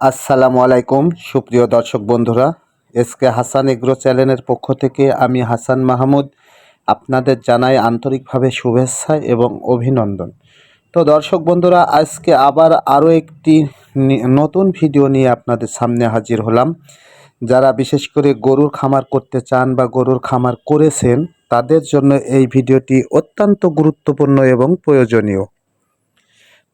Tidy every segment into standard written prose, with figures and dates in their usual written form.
আসসালামু আলাইকুম সুপ্রিয় দর্শক বন্ধুরা, এসকে হাসান এগ্রো চ্যানেলের পক্ষ থেকে আমি হাসান মাহমুদ আপনাদের জানাই আন্তরিকভাবে শুভেচ্ছা এবং অভিনন্দন। তো দর্শক বন্ধুরা, আজকে আবার আরও একটি নতুন ভিডিও নিয়ে আপনাদের সামনে হাজির হলাম। যারা বিশেষ করে গরুর খামার করতে চান বা গরুর খামার করেছেন তাদের জন্য এই ভিডিওটি অত্যন্ত গুরুত্বপূর্ণ এবং প্রয়োজনীয়।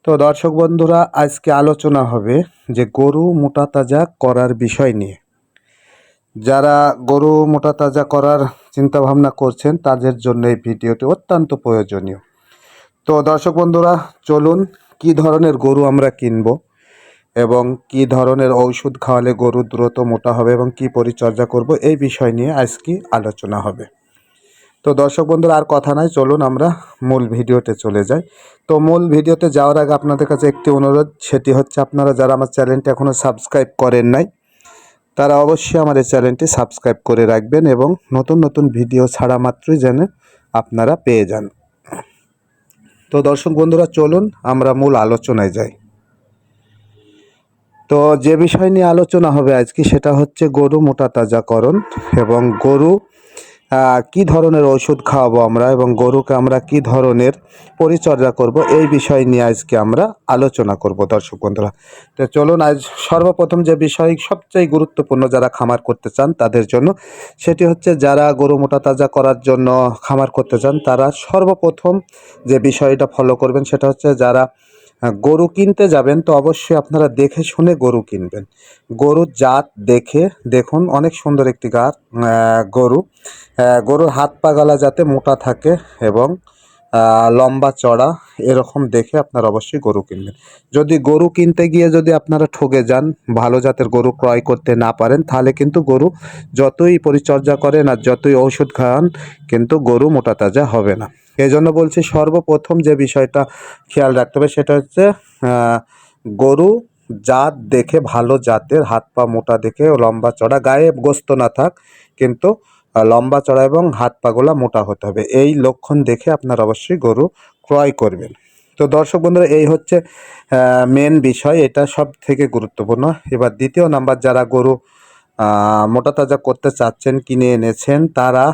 তো দর্শক বন্ধুরা, আজকে আলোচনা হবে যে গরু মোটা তাজা করার বিষয় নিয়ে। যারা গরু মোটা তাজা করার চিন্তা ভাবনা করছেন তাদের জন্য এই ভিডিওটি অত্যন্ত প্রয়োজনীয়। তো দর্শক বন্ধুরা, চলুন কি ধরনের গরু আমরা কিনব এবং কি ধরনের ঔষধ খাওয়ালে গরু দ্রুত মোটা হবে এবং কি পরিচর্যা করব এই বিষয় নিয়ে আজকে আলোচনা হবে। তো দর্শক বন্ধুরা, আর কথা নাই, চলুন আমরা মূল ভিডিওতে চলে যাই। তো মূল ভিডিওতে যাওয়ার আগে আপনাদের কাছে একটি অনুরোধ, সেটি হচ্ছে আপনারা যারা আমার চ্যানেলটি এখনও সাবস্ক্রাইব করেন নাই তারা অবশ্যই আমার এই চ্যানেলটি সাবস্ক্রাইব করে রাখবেন এবং নতুন নতুন ভিডিও ছাড়া মাত্রই যেন আপনারা পেয়ে যান। তো দর্শক বন্ধুরা, চলুন আমরা মূল আলোচনায় যাই। তো যে বিষয় নিয়ে আলোচনা হবে আজকে সেটা হচ্ছে গরু মোটা তাজাকরণ এবং গরু কি ধরনের ওষুধ খাওয়াবো আমরা এবং গরুকে আমরা কি ধরনের পরিচর্যা করব এই বিষয় নিয়ে আজকে আমরা আলোচনা করব দর্শক বন্ধুরা। তো চলুন, আজ সর্বপ্রথম যে বিষয় সবচেয়ে গুরুত্বপূর্ণ যারা খামার করতে চান তাদের জন্য, সেটি হচ্ছে যারা গরু মোটা তাজা করার জন্য খামার করতে চান তারা সর্বপ্রথম যে বিষয়টা ফলো করবেন সেটা হচ্ছে যারা গরু কিনতে যাবেন তো অবশ্যই আপনারা দেখে শুনে গরু কিনবেন। গরুর জাত দেখে দেখুন, অনেক সুন্দর একটি গরু। গরুর হাত পা গলা যাতে মোটা থাকে এবং লম্বা চড়া এরকম দেখে আপনারা অবশ্যই গরু কিনবেন। যদি গরু কিনতে গিয়ে যদি আপনারা ঠকে যান, ভালো জাতের গরু ক্রয় করতে না পারেন, তাহলে কিন্তু গরু যতই পরিচর্যা করেন আর যতই ঔষধ খাওয়ান কিন্তু গরু মোটা তাজা হবে না। এই জন্য বলছি, সর্বপ্রথম যে বিষয়টা খেয়াল রাখতে হবে সেটা হচ্ছে গরু জাত দেখে, ভালো জাতের, হাত পা মোটা দেখে, লম্বা চড়া, গায়ে গোস্ত না থাক কিন্তু লম্বা চড়া এবং হাত পাগুলা মোটা হতে হবে, এই লক্ষণ দেখে আপনার অবশ্যই গরু ক্রয় করবেন। তো দর্শক বন্ধুরা, এই হচ্ছে মেন বিষয়, এটা সব থেকে গুরুত্বপূর্ণ। এবার দ্বিতীয় নাম্বার, যারা গরু মোটা তাজা করতে চাচ্ছেন, কিনে এনেছেন, তারা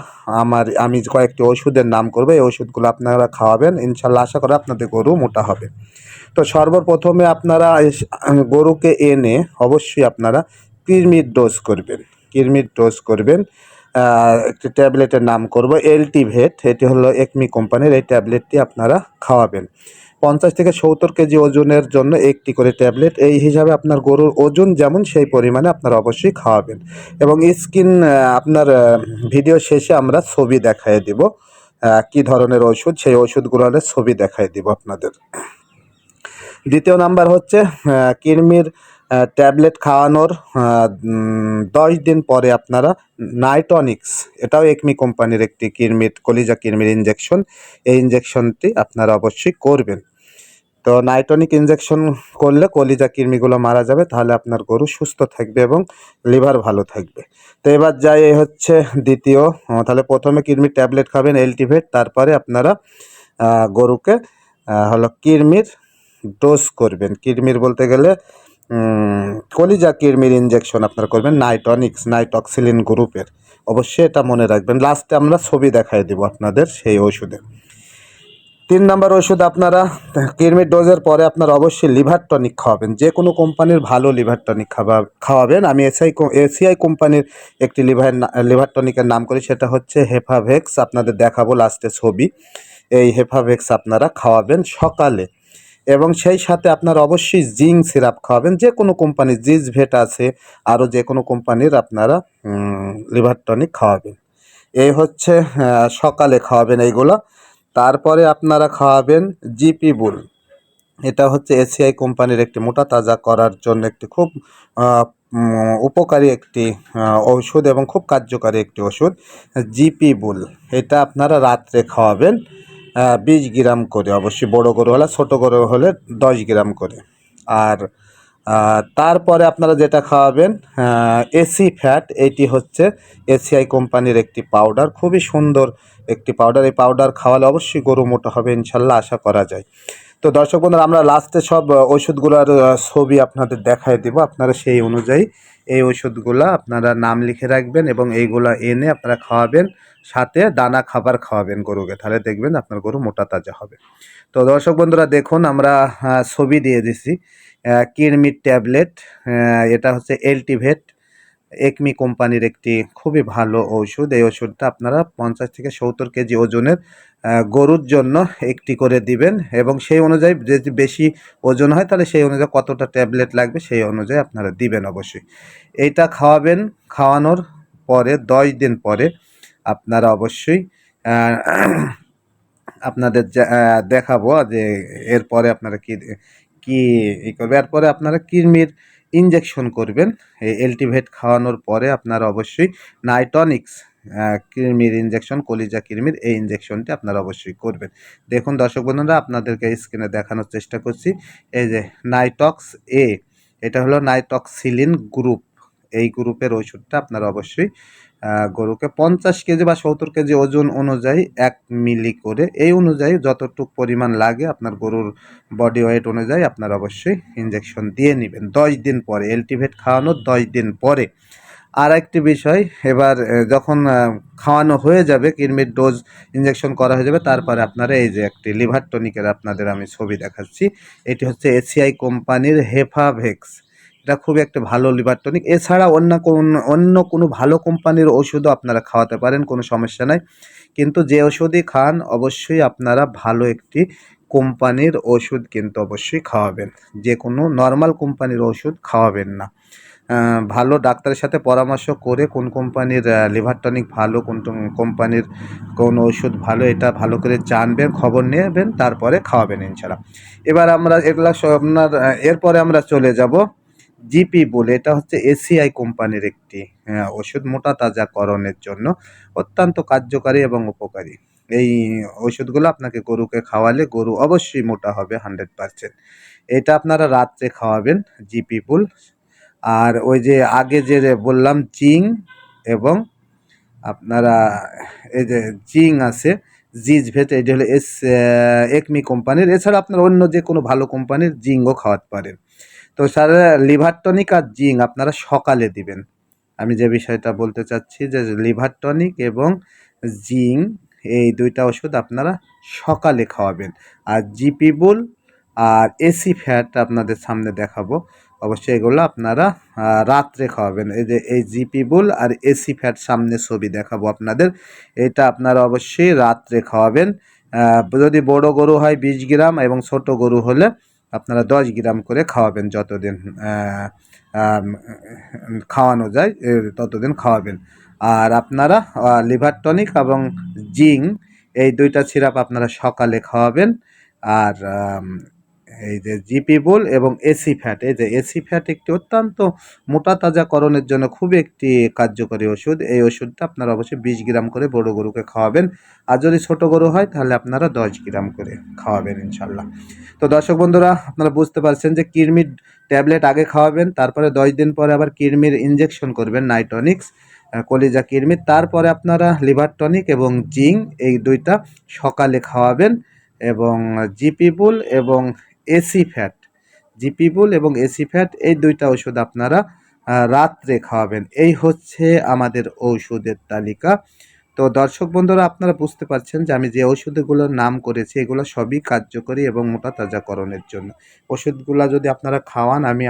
আমি কয়েকটি ওষুধের নাম করবো, এই ওষুধগুলো আপনারা খাওয়াবেন, ইনশাল্লাহ আশা করি আপনাদের গরু মোটা হবে। তো সর্বপ্রথমে আপনারা গরুকে এনে অবশ্যই আপনারা কৃমির ডোজ করবেন। কৃমির ডোজ করবেন, একটি ট্যাবলেটের নাম করব এলটিভেট, এটি হলো একমি কোম্পানির। এই ট্যাবলেটটি আপনারা খাওয়াবেন 50 থেকে 70 কেজি ওজনের জন্য একটি করে ট্যাবলেট। এই হিসাবে আপনার গরুর ওজন যেমন সেই পরিমাণে আপনারা অবশ্যই খাওয়াবেন। এবং আপনার ভিডিও শেষে আমরা ছবি দেখায় দিব কি ধরনের ওষুধ, সেই ওষুধগুলোর ছবি দেখায় দিব আপনাদের। দ্বিতীয় নাম্বার হচ্ছে কৃমির ট্যাবলেট খাওয়ানোর 10 দিন পরে আপনারা নাইটনিক্স, এটাও একমি কোম্পানির একটি কলিজা কৃমির ইঞ্জেকশন, এই ইঞ্জেকশনটি আপনারা অবশ্যই করবেন। তো নাইটনিক ইঞ্জেকশন করলে কলিজা কৃমিগুলো মারা যাবে, তাহলে আপনার গরু সুস্থ থাকবে এবং লিভার ভালো থাকবে। তো এবার যাই, এই হচ্ছে দ্বিতীয়। তাহলে প্রথমে কৃমির ট্যাবলেট খাবেন এলটিভেট, তারপরে আপনারা গরুকে হলো কৃমির ডোজ করবেন। কৃমির বলতে গেলে কলিজা কৃমির ইঞ্জেকশন আপনারা করবেন নাইটক্সিলিন গ্রুপের, অবশ্যই এটা মনে রাখবেন। লাস্টে আমরা ছবি দেখাই দেব আপনাদের সেই ওষুধে। 3 নম্বর ওষুধ, আপনারা কৃমির ডোজের পরে আপনারা অবশ্যই লিভার টনিক খাওয়াবেন। যে কোনো কোম্পানির ভালো লিভার টনিক খাওয়াবেন। আমি এসিআই কোম্পানির একটি লিভার টনিকের নাম করি, সেটা হচ্ছে হেফাভেক্স, আপনাদের দেখাবো লাস্টে ছবি। এই হেফাভেক্স আপনারা খাওয়াবেন সকালে এবং সেই সাথে আপনারা অবশ্যই জিঙ্ক সিরাপ খাওয়াবেন। যে কোনো কোম্পানির জিজভেট আছে, আরও যে কোনো কোম্পানির আপনারা লিভার টনিক খাওয়াবেন। এই হচ্ছে সকালে খাওয়াবেন এইগুলো। তারপরে আপনারা খাওয়াবেন জিপি বুল, এটা হচ্ছে এসিআই কোম্পানির একটি মোটা তাজা করার জন্য একটি খুব উপকারী একটি ঔষধ এবং খুব কার্যকারী একটি ওষুধ, জিপি বুল। এটা আপনারা রাত্রে খাওয়াবেন 20 গ্রাম করে, অবশ্যই বড় গরু হলে, ছোট গরু হলে 10 গ্রাম করে। আর তারপরে আপনারা যেটা খাওয়াবেন এসি ফ্যাট, এটি হচ্ছে এসিআই কোম্পানির একটি পাউডার, খুবই সুন্দর একটি পাউডার। এই পাউডার খাওয়ালে অবশ্যই গরু মোটা হবে ইনশাল্লাহ, আশা করা যায়। তো দর্শক বন্ধুরা, আমরা লাস্টে সব ওষুধগুলোর ছবি আপনাদের দেখায় দিব। আপনারা সেই অনুযায়ী এই ওষুধগুলা আপনারা নাম লিখে রাখবেন এবং এইগুলা এনে আপনারা খাওয়াবেন, সাথে দানা খাবার খাওয়াবেন গরুকে, তাহলে দেখবেন আপনার গরু মোটা তাজা হবে। তো দর্শক বন্ধুরা দেখুন, আমরা ছবি দিয়ে দিছি কিরমির ট্যাবলেট। এটা হচ্ছে এলটিভেট একমি কোম্পানির একটি খুবই ভালো ওষুধ। এই ওষুধটা আপনারা 50 থেকে 70 কেজি ওজনের গরুর জন্য একটি করে দিবেন এবং সেই অনুযায়ী যদি বেশি ওজন হয় তাহলে সেই অনুযায়ী কতটা ট্যাবলেট লাগবে সেই অনুযায়ী আপনারা দিবেন অবশ্যই। এইটা খাওয়াবেন, খাওয়ানোর পরে 10 দিন পরে আপনারা অবশ্যই আপনাদের দেখাবো যে এরপরে আপনারা কি কি করবে। এরপরে আপনারা কৃমির ইনজেকশন করবেন। এই এলটিভেট খাওয়ানোর পরে আপনারা অবশ্যই নাইটনিক্স কৃমির ইনজেকশন, কলিজা কৃমির এই ইনজেকশনটি আপনারা অবশ্যই করবেন। দেখুন দর্শক বন্ধুরা, আপনাদেরকে স্ক্রিনে দেখানোর চেষ্টা করছি। এই যে নাইটক্স এ, এটা হলো নাইটক্সিলিন গ্রুপ। এই গ্রুপের ওষুধটা আপনারা অবশ্যই গরুকে 50 কেজি বা 70 কেজি ওজন অনুযায়ী 1 মিলি করে, এই অনুযায়ী যতটুক পরিমাণ লাগে আপনার গরুর বডি ওয়েট অনুযায়ী আপনারা অবশ্যই ইনজেকশন দিয়ে নেবেন 10 দিন পরে, এলটিভেট খাওয়ানোর 10 দিন পরে। আর একটি বিষয়, এবার যখন খাওয়ানো হয়ে যাবে, কৃমির ডোজ ইনজেকশন করা হয়ে যাবে, তারপরে আপনারা এই যে একটি লিভার টনিকের আপনাদের আমি ছবি দেখাচ্ছি। এটি হচ্ছে এসিআই কোম্পানির হেফাভেক্স। এটা খুবই একটা ভালো লিভার টনিক। এছাড়া অন্য কোনো ভালো কোম্পানির ওষুধও আপনারা খাওয়াতে পারেন, কোনো সমস্যা নাই। কিন্তু যে ওষুধই খান অবশ্যই আপনারা ভালো একটি কোম্পানির ওষুধ কিন্তু অবশ্যই খাওয়াবেন। যে কোনো নর্মাল কোম্পানির ওষুধ খাওয়াবেন না। ভালো ডাক্তারের সাথে পরামর্শ করে কোন কোম্পানির লিভার টনিক ভালো, কোন কোম্পানির কোন ওষুধ ভালো, এটা ভালো করে জানবেন, খবর নেবেন, তারপরে খাওয়াবেন ইনশাল্লাহ। এবার আমরা এগুলা আপনার এরপরে আমরা চলে যাব জিপি বলে। এটা হচ্ছে এসিআই কোম্পানির একটি ওষুধ, মোটা তাজাকরণের জন্য অত্যন্ত কার্যকারী এবং উপকারী। এই ওষুধগুলো আপনাকে গরুকে খাওয়ালে গরু অবশ্যই মোটা হবে 100%। এটা আপনারা রাত্রে খাওয়াবেন জিপি পুল। আর ওই যে আগে যে বললাম জিং, এবং আপনারা এই যে জিং আছে জিজভেট, এটা হলো একমি কোম্পানির। এছাড়া আপনারা অন্য যে কোনো ভালো কোম্পানির জিংও খাওয়াতে পারেন। তো স্যার, লিভার টনিক আর জিং আপনারা সকালে দিবেন। আমি যে বিষয়টা বলতে চাচ্ছি যে লিভার টনিক এবং জিং এই দুইটা ওষুধ আপনারা সকালে খাওয়াবেন। আর জিপি বুল আর এসি ফ্যাট আপনাদের সামনে দেখাবো, অবশ্যই এগুলো আপনারা রাত্রে খাওয়াবেন। এই যে এই জিপি বুল আর এসি ফ্যাট সামনে ছবি দেখাবো আপনাদের, এটা আপনারা অবশ্যই রাত্রে খাওয়াবেন। যদি বড় গরু হয় 20 গ্রাম এবং ছোট গরু হলে আপনারা 10 গ্রাম করে খাওয়াবেন, যতদিন খাওয়ানো যায় ততদিন খাওয়াবেন। আর আপনারা লিভার টনিক এবং জিং এই দুইটা সিরাপ আপনারা সকালে খাওয়াবেন। আর এই যে জিপি বুল এবং এসি ফ্যাট, এই যে এসি ফ্যাট একটি অত্যন্ত মোটা তাজাকরণের জন্য খুবই একটি কার্যকরী ওষুধ। এই ওষুধটা আপনারা অবশ্যই 20 গ্রাম করে বড় গরুকে খাওয়াবেন। আর যদি ছোট গরু হয় তাহলে আপনারা 10 গ্রাম করে খাওয়াবেন ইনশাল্লাহ। তো দর্শক বন্ধুরা, আপনারা বুঝতে পারছেন যে কৃমির ট্যাবলেট আগে খাওয়াবেন, তারপরে 10 দিন পরে আবার কৃমির ইনজেকশন করবেন নাইটনিক্স কলিজা কৃমির, তারপরে আপনারা লিভার টনিক এবং জিং এই দুইটা সকালে খাওয়াবেন। এবং জিপি বুল এবং এসি ফ্যাট, জিপি বুল এবং এসি ফ্যাট এই দুইটা ওষুধ আপনারা রাত্রে খাওয়াবেন। এই হচ্ছে আমাদের ঔষধের তালিকা। তো দর্শক বন্ধুরা, আপনারা বুঝতে পারছেন যে আমি যে ওষুধগুলোর নাম করেছি এগুলো সবই কার্যকরী এবং মোটা তাজাকরণের জন্য। ওষুধগুলো যদি আপনারা খাওয়ান, আমি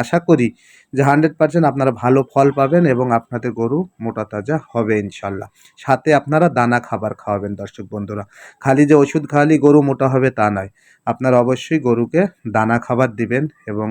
আশা করি যে 100% আপনারা ভালো ফল পাবেন এবং আপনাদের গরু মোটা তাজা হবে ইনশাল্লাহ। সাথে আপনারা দানা খাবার খাওয়াবেন দর্শক বন্ধুরা। খালি যে ওষুধ খাওয়ালেই গরু মোটা হবে তা নয়, আপনারা অবশ্যই গরুকে দানা খাবার দিবেন এবং